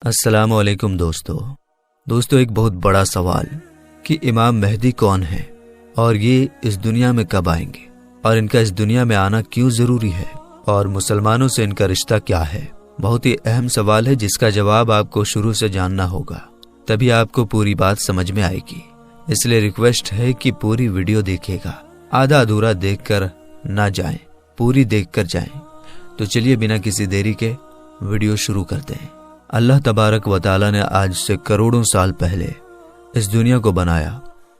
السلام علیکم دوستو ایک بہت بڑا سوال کہ امام مہدی کون ہے اور یہ اس دنیا میں کب آئیں گے اور ان کا اس دنیا میں آنا کیوں ضروری ہے اور مسلمانوں سے ان کا رشتہ کیا ہے۔ بہت ہی اہم سوال ہے جس کا جواب آپ کو شروع سے جاننا ہوگا، تبھی آپ کو پوری بات سمجھ میں آئے گی۔ اس لیے ریکویسٹ ہے کہ پوری ویڈیو دیکھے گا، آدھا ادھورا دیکھ کر نہ جائیں، پوری دیکھ کر جائیں۔ تو چلیے بنا کسی دیری کے ویڈیو شروع کرتے ہیں۔ اللہ تبارک و تعالی نے آج سے کروڑوں سال پہلے اس دنیا کو بنایا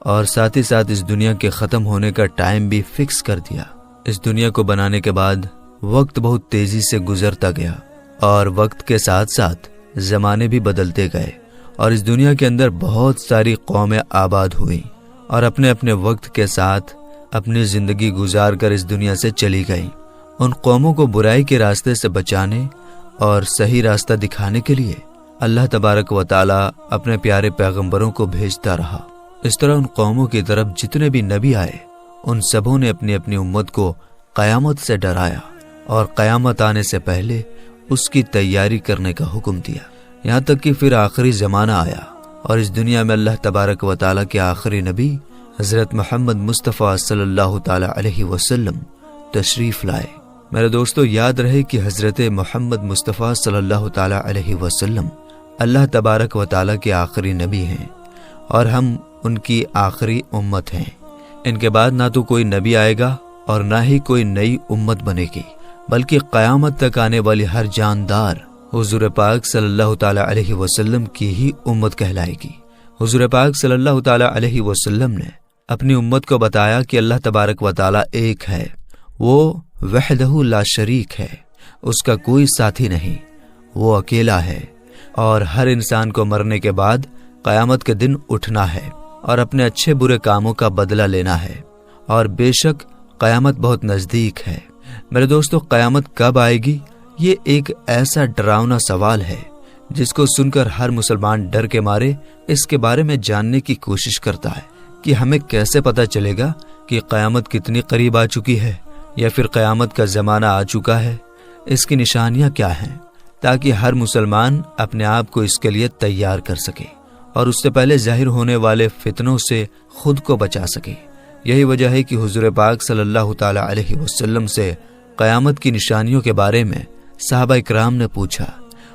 اور ساتھ ہی ساتھ اس دنیا کے ختم ہونے کا ٹائم بھی فکس کر دیا۔ اس دنیا کو بنانے کے بعد وقت بہت تیزی سے گزرتا گیا اور وقت کے ساتھ ساتھ زمانے بھی بدلتے گئے اور اس دنیا کے اندر بہت ساری قومیں آباد ہوئیں اور اپنے اپنے وقت کے ساتھ اپنی زندگی گزار کر اس دنیا سے چلی گئیں۔ ان قوموں کو برائی کے راستے سے بچانے اور صحیح راستہ دکھانے کے لیے اللہ تبارک و تعالی اپنے پیارے پیغمبروں کو بھیجتا رہا۔ اس طرح ان قوموں کی طرف جتنے بھی نبی آئے ان سبوں نے اپنی اپنی امت کو قیامت سے ڈرایا اور قیامت آنے سے پہلے اس کی تیاری کرنے کا حکم دیا، یہاں تک کہ پھر آخری زمانہ آیا اور اس دنیا میں اللہ تبارک و تعالی کے آخری نبی حضرت محمد مصطفیٰ صلی اللہ تعالی علیہ وسلم تشریف لائے۔ میرے دوستو یاد رہے کہ حضرت محمد مصطفیٰ صلی اللہ تعالی علیہ وسلم اللہ تبارک و تعالی کے آخری نبی ہیں اور ہم ان کی آخری امت ہیں۔ ان کے بعد نہ تو کوئی نبی آئے گا اور نہ ہی کوئی نئی امت بنے گی، بلکہ قیامت تک آنے والی ہر جاندار حضور پاک صلی اللہ تعالی علیہ وسلم کی ہی امت کہلائے گی۔ حضور پاک صلی اللہ تعالی علیہ وسلم نے اپنی امت کو بتایا کہ اللہ تبارک و تعالی ایک ہے، وہ وحدہ لا شریک ہے، اس کا کوئی ساتھی نہیں، وہ اکیلا ہے اور ہر انسان کو مرنے کے بعد قیامت کے دن اٹھنا ہے اور اپنے اچھے برے کاموں کا بدلہ لینا ہے، اور بے شک قیامت بہت نزدیک ہے۔ میرے دوستو قیامت کب آئے گی؟ یہ ایک ایسا ڈراؤنا سوال ہے جس کو سن کر ہر مسلمان ڈر کے مارے اس کے بارے میں جاننے کی کوشش کرتا ہے کہ ہمیں کیسے پتہ چلے گا کہ قیامت کتنی قریب آ چکی ہے یا پھر قیامت کا زمانہ آ چکا ہے، اس کی نشانیاں کیا ہیں، تاکہ ہر مسلمان اپنے آپ کو اس کے لیے تیار کر سکے اور اس سے پہلے ظاہر ہونے والے فتنوں سے خود کو بچا سکے۔ یہی وجہ ہے کہ حضور پاک صلی اللہ تعالی علیہ وسلم سے قیامت کی نشانیوں کے بارے میں صحابہ اکرام نے پوچھا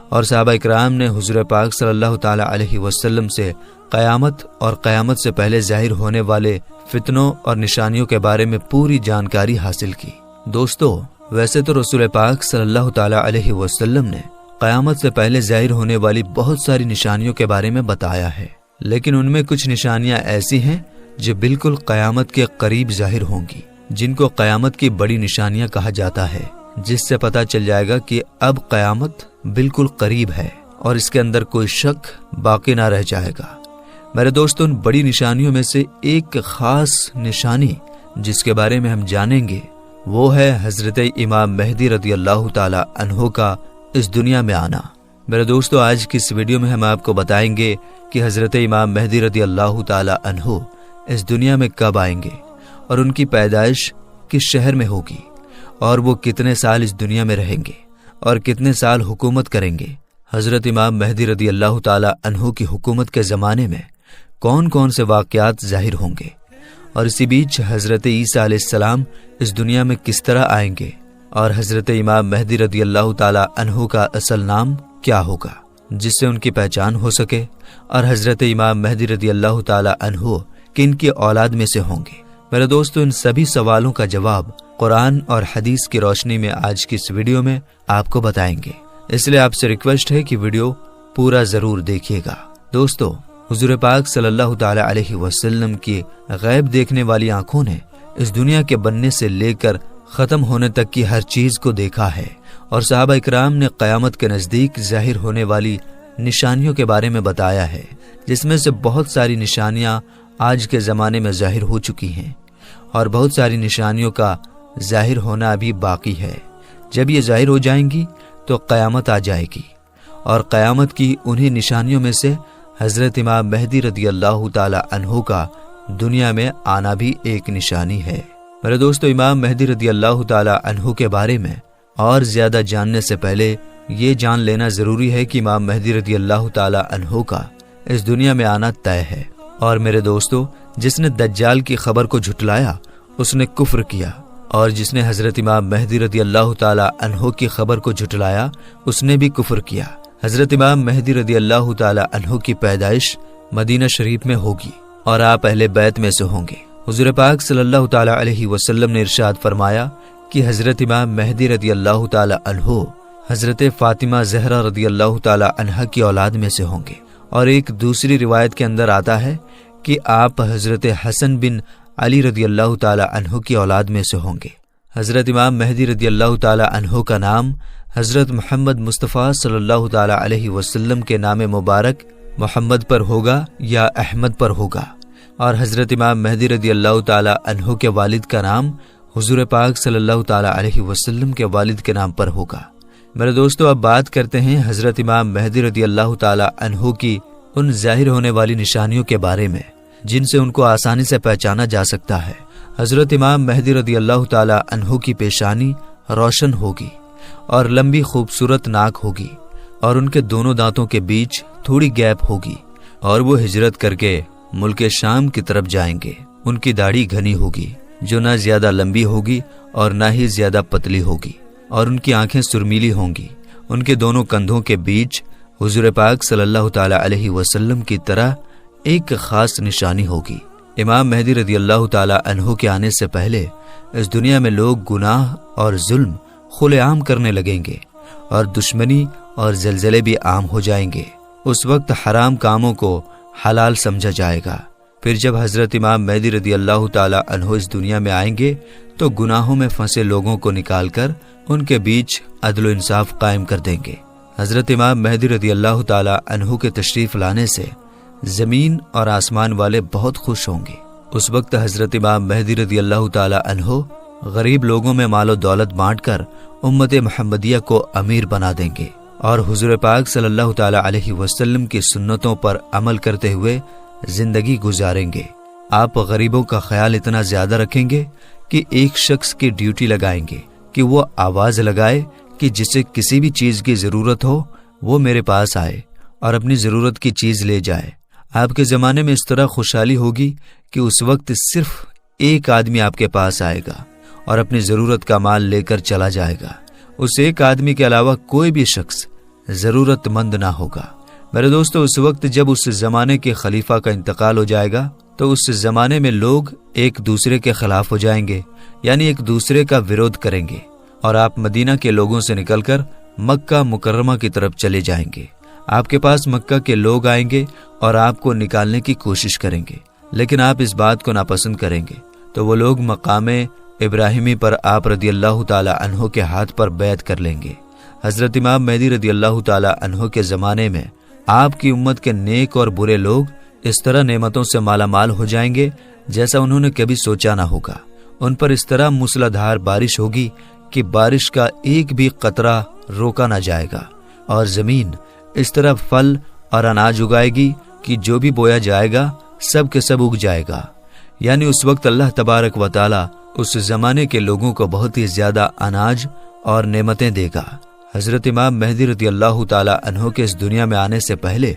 اور صحابہ اکرام نے حضور پاک صلی اللہ تعالی علیہ وسلم سے قیامت اور قیامت سے پہلے ظاہر ہونے والے فتنوں اور نشانیوں کے بارے میں پوری جانکاری حاصل کی۔ دوستو ویسے تو رسول پاک صلی اللہ تعالی علیہ وسلم نے قیامت سے پہلے ظاہر ہونے والی بہت ساری نشانیوں کے بارے میں بتایا ہے، لیکن ان میں کچھ نشانیاں ایسی ہیں جو بالکل قیامت کے قریب ظاہر ہوں گی، جن کو قیامت کی بڑی نشانیاں کہا جاتا ہے، جس سے پتہ چل جائے گا کہ اب قیامت بالکل قریب ہے اور اس کے اندر کوئی شک باقی نہ رہ جائے گا۔ میرے دوستوں ان بڑی نشانیوں میں سے ایک خاص نشانی جس کے بارے میں ہم جانیں گے وہ ہے حضرت امام مہدی رضی اللہ تعالی عنہ کا اس دنیا میں آنا۔ میرے دوستو آج کی اس ویڈیو میں ہم آپ کو بتائیں گے کہ حضرت امام مہدی رضی اللہ تعالی عنہ اس دنیا میں کب آئیں گے اور ان کی پیدائش کس شہر میں ہوگی اور وہ کتنے سال اس دنیا میں رہیں گے اور کتنے سال حکومت کریں گے۔ حضرت امام مہدی رضی اللہ تعالی عنہ کی حکومت کے زمانے میں کون کون سے واقعات ظاہر ہوں گے اور اسی بیچ حضرت عیسیٰ علیہ السلام اس دنیا میں کس طرح آئیں گے اور حضرت امام مہدی رضی اللہ تعالی عنہ کا اصل نام کیا ہوگا جس سے ان کی پہچان ہو سکے، اور حضرت امام مہدی رضی اللہ تعالی عنہ کن کی اولاد میں سے ہوں گے۔ میرے دوستو ان سبھی سوالوں کا جواب قرآن اور حدیث کی روشنی میں آج کی اس ویڈیو میں آپ کو بتائیں گے، اس لیے آپ سے ریکویسٹ ہے کہ ویڈیو پورا ضرور دیکھیے گا۔ دوستو حضور پاک صلی اللہ تعالی علیہ وسلم کی غیب دیکھنے والی آنکھوں نے اس دنیا کے بننے سے لے کر ختم ہونے تک کی ہر چیز کو دیکھا ہے، اور صحابہ اکرام نے قیامت کے نزدیک ظاہر ہونے والی نشانیوں کے بارے میں بتایا ہے، جس میں سے بہت ساری نشانیاں آج کے زمانے میں ظاہر ہو چکی ہیں اور بہت ساری نشانیوں کا ظاہر ہونا ابھی باقی ہے۔ جب یہ ظاہر ہو جائیں گی تو قیامت آ جائے گی، اور قیامت کی انہی نشانیوں میں سے حضرت امام مہدی رضی اللہ تعالی عنہ کا دنیا میں آنا بھی ایک نشانی ہے۔ میرے دوستو امام مہدی رضی اللہ تعالی عنہ کے بارے میں اور زیادہ جاننے سے پہلے یہ جان لینا ضروری ہے کہ امام مہدی رضی اللہ تعالی عنہ کا اس دنیا میں آنا طے ہے۔ اور میرے دوستو، جس نے دجال کی خبر کو جھٹلایا اس نے کفر کیا، اور جس نے حضرت امام مہدی رضی اللہ تعالی عنہ کی خبر کو جھٹلایا اس نے بھی کفر کیا۔ حضرت امام مہدی رضی اللہ تعالی عنہ کی پیدائش مدینہ شریف میں ہوگی اور آپ اہل بیت میں سے ہوں گے۔ حضور پاک صلی اللہ تعالی علیہ وسلم نے ارشاد فرمایا کہ حضرت امام مہدی رضی اللہ تعالی عنہ حضرت فاطمہ زہرا رضی اللہ تعالی عنہ کی اولاد میں سے ہوں گے۔ اور ایک دوسری روایت کے اندر آتا ہے کہ آپ حضرت حسن بن علی رضی اللہ تعالی عنہ کی اولاد میں سے ہوں گے۔ حضرت امام مہدی رضی اللہ تعالی عنہ کا نام حضرت محمد مصطفیٰ صلی اللہ تعالی علیہ وسلم کے نام مبارک محمد پر ہوگا یا احمد پر ہوگا، اور حضرت امام مہدی رضی اللہ تعالی عنہ کے والد کا نام حضور پاک صلی اللہ تعالی علیہ وسلم کے والد کے نام پر ہوگا۔ میرے دوستو، اب بات کرتے ہیں حضرت امام مہدی رضی اللہ تعالی عنہ کی ان ظاہر ہونے والی نشانیوں کے بارے میں جن سے ان کو آسانی سے پہچانا جا سکتا ہے۔ حضرت امام مہدی رضی اللہ تعالی عنہ کی پیشانی روشن ہوگی اور لمبی خوبصورت ناک ہوگی، اور ان کے دونوں دانتوں کے بیچ تھوڑی گیپ ہوگی، اور وہ ہجرت کر کے ملک شام کی طرف جائیں گے۔ ان کی داڑھی گھنی ہوگی جو نہ زیادہ لمبی ہوگی اور نہ ہی زیادہ پتلی ہوگی، اور ان کی آنکھیں سرمیلی ہوں گی۔ ان کے دونوں کندھوں کے بیچ حضور پاک صلی اللہ تعالی علیہ وسلم کی طرح ایک خاص نشانی ہوگی۔ امام مہدی رضی اللہ تعالی عنہ کے آنے سے پہلے اس دنیا میں لوگ گناہ اور ظلم کھلے عام کرنے لگیں گے، اور دشمنی اور زلزلے بھی عام ہو جائیں گے۔ اس وقت حرام کاموں کو حلال سمجھا جائے گا۔ پھر جب حضرت امام مہدی رضی اللہ تعالی عنہ اس دنیا میں آئیں گے تو گناہوں میں پھنسے لوگوں کو نکال کر ان کے بیچ عدل و انصاف قائم کر دیں گے۔ حضرت امام مہدی رضی اللہ تعالی عنہ کے تشریف لانے سے زمین اور آسمان والے بہت خوش ہوں گے۔ اس وقت حضرت امام مہدی رضی اللہ تعالی عنہ غریب لوگوں میں مال و دولت بانٹ کر امت محمدیہ کو امیر بنا دیں گے، اور حضور پاک صلی اللہ تعالی علیہ وسلم کی سنتوں پر عمل کرتے ہوئے زندگی گزاریں گے۔ آپ غریبوں کا خیال اتنا زیادہ رکھیں گے کہ ایک شخص کی ڈیوٹی لگائیں گے کہ وہ آواز لگائے کہ جسے کسی بھی چیز کی ضرورت ہو وہ میرے پاس آئے اور اپنی ضرورت کی چیز لے جائے۔ آپ کے زمانے میں اس طرح خوشحالی ہوگی کہ اس وقت صرف ایک آدمی آپ کے پاس آئے گا اور اپنی ضرورت کا مال لے کر چلا جائے گا۔ اس ایک آدمی کے علاوہ کوئی بھی شخص ضرورت مند نہ ہوگا۔ میرے دوستو، اس وقت جب اس زمانے کے خلیفہ کا انتقال ہو جائے گا تو اس زمانے میں لوگ ایک دوسرے کے خلاف ہو جائیں گے، یعنی ایک دوسرے کا ویرودھ کریں گے، اور آپ مدینہ کے لوگوں سے نکل کر مکہ مکرمہ کی طرف چلے جائیں گے۔ آپ کے پاس مکہ کے لوگ آئیں گے اور آپ کو نکالنے کی کوشش کریں گے، لیکن آپ اس بات کو ناپسند کریں گے تو وہ لوگ مقام ابراہیمی پر آپ رضی اللہ تعالی عنہ کے ہاتھ پر بیعت کر لیں گے۔ حضرت امام مہدی رضی اللہ تعالی عنہ کے زمانے میں آپ کی امت کے نیک اور برے لوگ اس طرح نعمتوں سے مالا مال ہو جائیں گے جیسا انہوں نے کبھی سوچا نہ ہوگا۔ ان پر اس طرح موسلادھار بارش ہوگی کہ بارش کا ایک بھی قطرہ روکا نہ جائے گا، اور زمین اس طرح پھل اور اناج اگائے گی کہ جو بھی بویا جائے گا سب کے سب اگ جائے گا۔ یعنی اس وقت اللہ تبارک و تعالی اس زمانے کے لوگوں کو بہت ہی زیادہ اناج اور نعمتیں دے گا۔ حضرت امام مہدی رضی اللہ تعالی عنہ کے اس دنیا میں آنے سے پہلے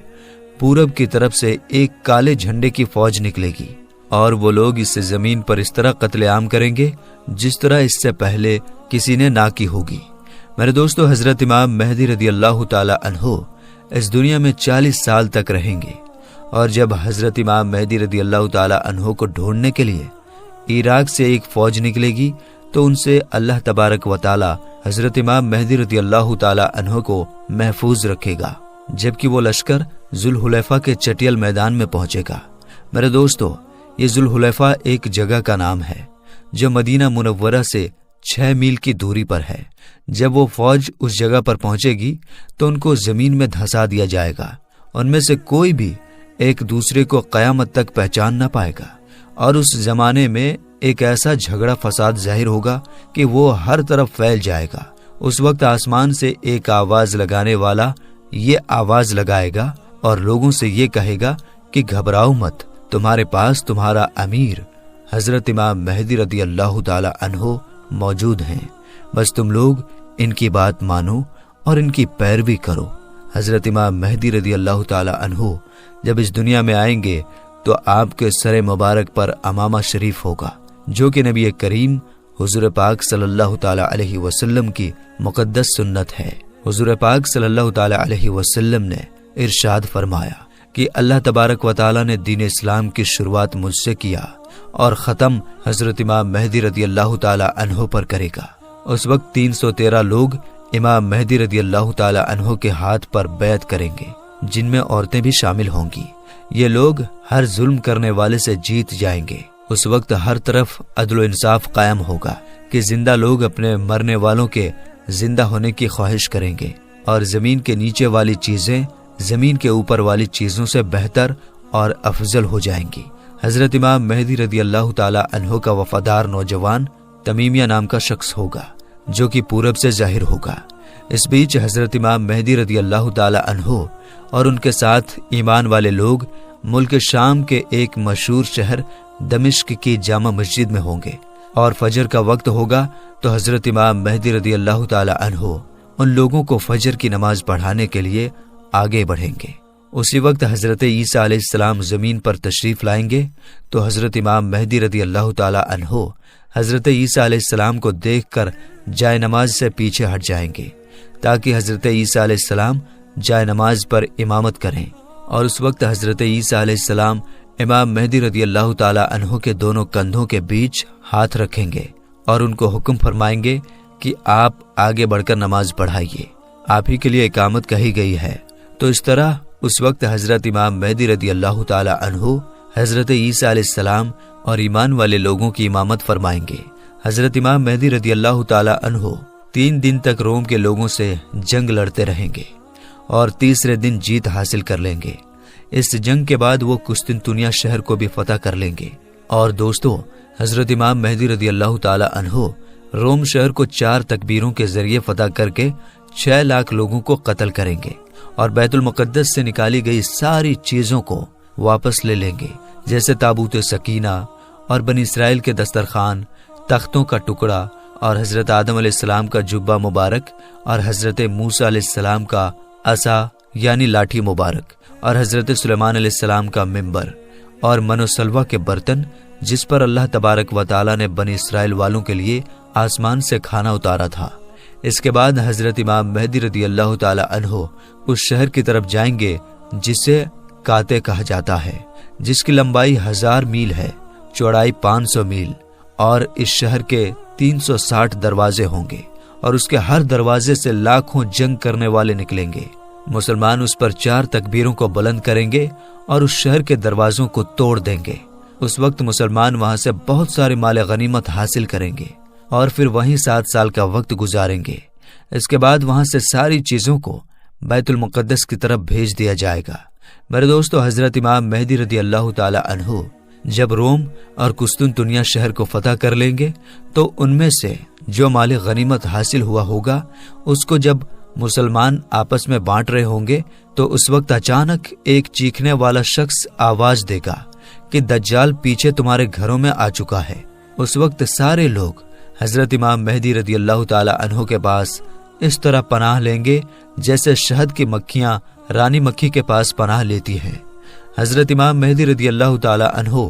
پورب کی طرف سے ایک کالے جھنڈے کی فوج نکلے گی، اور وہ لوگ اس زمین پر اس طرح قتل عام کریں گے جس طرح اس سے پہلے کسی نے نہ کی ہوگی۔ میرے دوستو، حضرت امام مہدی رضی اللہ تعالی عنہ اس دنیا میں 40 سال تک رہیں گے، اور جب حضرت امام مہدی رضی اللہ تعالی عنہ کو ڈھونڈنے کے لیے عراق سے ایک فوج نکلے گی تو ان سے اللہ تبارک و تعالی حضرت امام مہدی رضی اللہ تعالی عنہ کو محفوظ رکھے گا، جبکہ وہ لشکر ذوالحلیفہ کے چٹیل میدان میں پہنچے گا۔ میرے دوستو، یہ ذوالحلیفہ ایک جگہ کا نام ہے جو مدینہ منورہ سے 6 میل کی دوری پر ہے۔ جب وہ فوج اس جگہ پر پہنچے گی تو ان کو زمین میں دھسا دیا جائے گا۔ ان میں سے کوئی بھی ایک دوسرے کو قیامت تک پہچان نہ پائے گا، اور اس زمانے میں ایک ایسا جھگڑا فساد ظاہر ہوگا کہ وہ ہر طرف پھیل جائے گا۔ اس وقت آسمان سے ایک آواز لگانے والا یہ آواز لگائے گا اور لوگوں سے یہ کہے گا کہ گھبراؤ مت، تمہارے پاس تمہارا امیر حضرت امام مہدی رضی اللہ تعالی عنہ موجود ہیں، بس تم لوگ ان کی بات مانو اور ان کی پیروی کرو۔ حضرت امام مہدی رضی اللہ تعالی عنہ جب اس دنیا میں آئیں گے تو آپ کے سر مبارک پر امامہ شریف ہوگا، جو کہ نبی کریم حضور پاک صلی اللہ تعالی علیہ وسلم کی مقدس سنت ہے۔ حضور پاک صلی اللہ تعالی علیہ وسلم نے ارشاد فرمایا کہ اللہ تبارک و تعالی نے دین اسلام کی شروعات مجھ سے کیا اور ختم حضرت امام مہدی رضی اللہ تعالی عنہ پر کرے گا۔ اس وقت 313 لوگ امام مہدی رضی اللہ تعالی عنہ کے ہاتھ پر بیعت کریں گے، جن میں عورتیں بھی شامل ہوں گی۔ یہ لوگ ہر ظلم کرنے والے سے جیت جائیں گے۔ اس وقت ہر طرف عدل و انصاف قائم ہوگا کہ زندہ لوگ اپنے مرنے والوں کے زندہ ہونے کی خواہش کریں گے، اور زمین کے نیچے والی چیزیں زمین کے اوپر والی چیزوں سے بہتر اور افضل ہو جائیں گی۔ حضرت امام مہدی رضی اللہ تعالی عنہ کا وفادار نوجوان تمیمیہ نام کا شخص ہوگا، جو کہ پورب سے ظاہر ہوگا۔ اس بیچ حضرت امام مہدی رضی اللہ تعالی عنہ اور ان کے ساتھ ایمان والے لوگ ملک شام کے ایک مشہور شہر دمشق کی جامع مسجد میں ہوں گے، اور فجر کا وقت ہوگا تو حضرت امام مہدی رضی اللہ تعالی عنہ ان لوگوں کو فجر کی نماز پڑھانے کے لیے آگے بڑھیں گے۔ اسی وقت حضرت عیسیٰ علیہ السلام زمین پر تشریف لائیں گے تو حضرت امام مہدی رضی اللہ تعالی عنہ حضرت عیسیٰ علیہ السلام کو دیکھ کر جائے نماز سے پیچھے ہٹ جائیں گے، تاکہ حضرت عیسیٰ علیہ السلام جائے نماز پر امامت کریں۔ اور اس وقت حضرت عیسیٰ علیہ السلام امام مہدی رضی اللہ تعالی عنہ کے دونوں کندھوں کے بیچ ہاتھ رکھیں گے اور ان کو حکم فرمائیں گے کہ آپ آگے بڑھ کر نماز پڑھائیے، آپ ہی کے لیے اقامت کہی گئی ہے۔ تو اس طرح اس وقت حضرت امام مہدی رضی اللہ تعالی عنہ حضرت عیسیٰ علیہ السلام اور ایمان والے لوگوں کی امامت فرمائیں گے۔ حضرت امام مہدی رضی اللہ تعالی عنہ 3 دن تک روم کے لوگوں سے جنگ لڑتے رہیں گے اور تیسرے دن جیت حاصل کر لیں گے۔ اس جنگ کے بعد وہ قسطنطنیہ شہر کو بھی فتح کر لیں گے۔ اور دوستو، حضرت امام مہدی رضی اللہ تعالی عنہ روم شہر کو 4 تکبیروں کے ذریعے فتح کر کے 6 لاکھ لوگوں کو قتل کریں گے، اور بیت المقدس سے نکالی گئی ساری چیزوں کو واپس لے لیں گے، جیسے تابوت سکینہ اور بنی اسرائیل کے دسترخوان، تختوں کا ٹکڑا، اور حضرت آدم علیہ السلام کا جبہ مبارک، اور حضرت موسیٰ علیہ السلام کا عصا یعنی لاٹھی مبارک، اور حضرت سلیمان علیہ السلام کا منبر، اور من و سلوہ کے برتن جس پر اللہ تبارک و تعالی نے بنی اسرائیل والوں کے لیے آسمان سے کھانا اتارا تھا۔ اس کے بعد حضرت امام مہدی رضی اللہ تعالی عنہ اس شہر کی طرف جائیں گے جسے کاتے کہا جاتا ہے، جس کی لمبائی 1000 میل ہے، چوڑائی 500 میل، اور اس شہر کے 360 دروازے ہوں گے، اور اس کے ہر دروازے سے لاکھوں جنگ کرنے والے نکلیں گے۔ مسلمان اس پر 4 تکبیروں کو بلند کریں گے اور اس شہر کے دروازوں کو توڑ دیں گے۔ اس وقت مسلمان وہاں سے بہت سارے مال غنیمت حاصل کریں گے اور پھر وہیں 7 سال کا وقت گزاریں گے۔ اس کے بعد وہاں سے ساری چیزوں کو بیت المقدس کی طرف بھیج دیا جائے گا۔ میرے دوستو، حضرت امام مہدی رضی اللہ تعالی عنہ جب روم اور قسطنطنیہ شہر کو فتح کر لیں گے تو ان میں سے جو مال غنیمت حاصل ہوا ہوگا اس کو جب مسلمان آپس میں بانٹ رہے ہوں گے تو اس وقت اچانک ایک چیخنے والا شخص آواز دے گا کہ دجال پیچھے تمہارے گھروں میں آ چکا ہے۔ اس وقت سارے لوگ حضرت امام مہدی رضی اللہ تعالی عنہ کے پاس اس طرح پناہ لیں گے جیسے شہد کی مکھیاں رانی مکھی کے پاس پناہ لیتی ہیں۔ حضرت امام مہدی رضی اللہ تعالی عنہ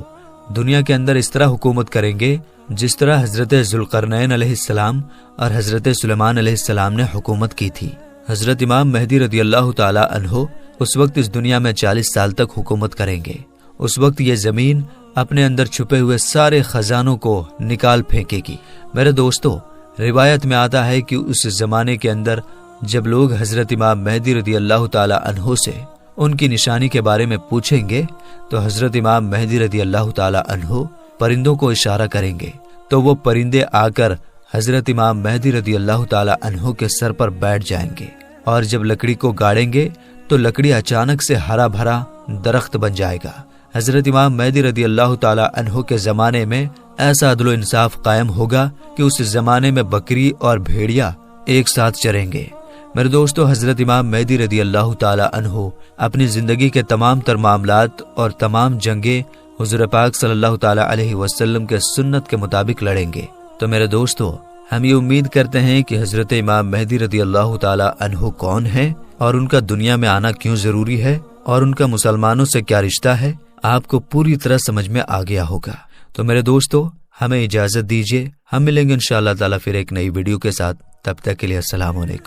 دنیا کے اندر اس طرح حکومت کریں گے جس طرح حضرت ذوالقرنین علیہ السلام اور حضرت سلیمان علیہ السلام نے حکومت کی تھی۔ حضرت امام مہدی رضی اللہ تعالی عنہ اس وقت اس دنیا میں 40 سال تک حکومت کریں گے۔ اس وقت یہ زمین اپنے اندر چھپے ہوئے سارے خزانوں کو نکال پھینکے گی۔ میرے دوستو، روایت میں آتا ہے کہ اس زمانے کے اندر جب لوگ حضرت امام مہدی رضی اللہ تعالی عنہ سے ان کی نشانی کے بارے میں پوچھیں گے تو حضرت امام مہدی رضی اللہ تعالی عنہ پرندوں کو اشارہ کریں گے تو وہ پرندے آ کر حضرت امام مہدی رضی اللہ تعالی عنہ کے سر پر بیٹھ جائیں گے، اور جب لکڑی کو گاڑیں گے تو لکڑی اچانک سے ہرا بھرا درخت بن جائے گا۔ حضرت امام مہدی رضی اللہ تعالی عنہ کے زمانے میں ایسا عدل و انصاف قائم ہوگا کہ اس زمانے میں بکری اور بھیڑیا ایک ساتھ چریں گے۔ میرے دوستو، حضرت امام مہدی رضی اللہ تعالی عنہ اپنی زندگی کے تمام تر معاملات اور تمام جنگیں حضور پاک صلی اللہ تعالی علیہ وسلم کے سنت کے مطابق لڑیں گے۔ تو میرے دوستو، ہم یہ امید کرتے ہیں کہ حضرت امام مہدی رضی اللہ تعالی عنہ کون ہے اور ان کا دنیا میں آنا کیوں ضروری ہے اور ان کا مسلمانوں سے کیا رشتہ ہے آپ کو پوری طرح سمجھ میں آ گیا ہوگا۔ تو میرے دوستو، ہمیں اجازت دیجیے، ہم ملیں گے انشاءاللہ تعالی پھر ایک نئی ویڈیو کے ساتھ۔ تب تک کے لیے السلام علیکم۔